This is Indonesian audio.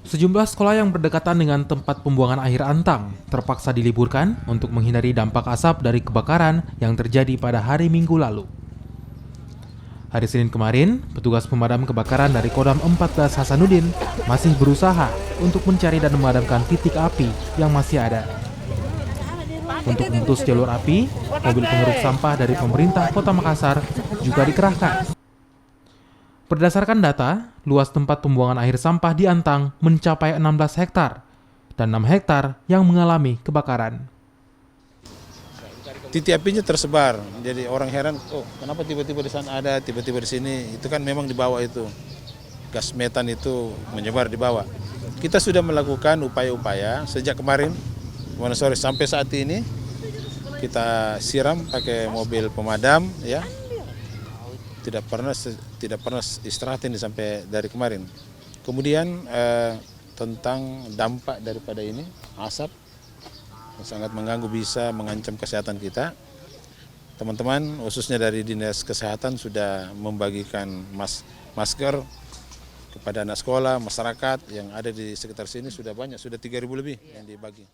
Sejumlah sekolah yang berdekatan dengan tempat pembuangan akhir Antang terpaksa diliburkan untuk menghindari dampak asap dari kebakaran yang terjadi pada hari Minggu lalu. Hari Senin kemarin, petugas pemadam kebakaran dari Kodam 14 Hasanuddin masih berusaha untuk mencari dan memadamkan titik api yang masih ada. Untuk memutus jalur api, mobil pengeruk sampah dari pemerintah Kota Makassar juga dikerahkan. Berdasarkan data, luas tempat pembuangan akhir sampah di Antang mencapai 16 hektar dan 6 hektar yang mengalami kebakaran. Titik apinya tersebar, jadi orang heran, oh kenapa tiba-tiba di sana ada, tiba-tiba di sini. Itu kan memang di bawah itu, gas metan itu menyebar di bawah. Kita sudah melakukan upaya-upaya sejak kemarin, sore sampai saat ini, kita siram pakai mobil pemadam, ya. Tidak pernah istirahat ini sampai dari kemarin. Kemudian tentang dampak daripada ini, asap sangat mengganggu, bisa mengancam kesehatan kita. Teman-teman khususnya dari Dinas Kesehatan sudah membagikan masker kepada anak sekolah, masyarakat yang ada di sekitar sini sudah banyak, sudah 3.000 lebih yang dibagi.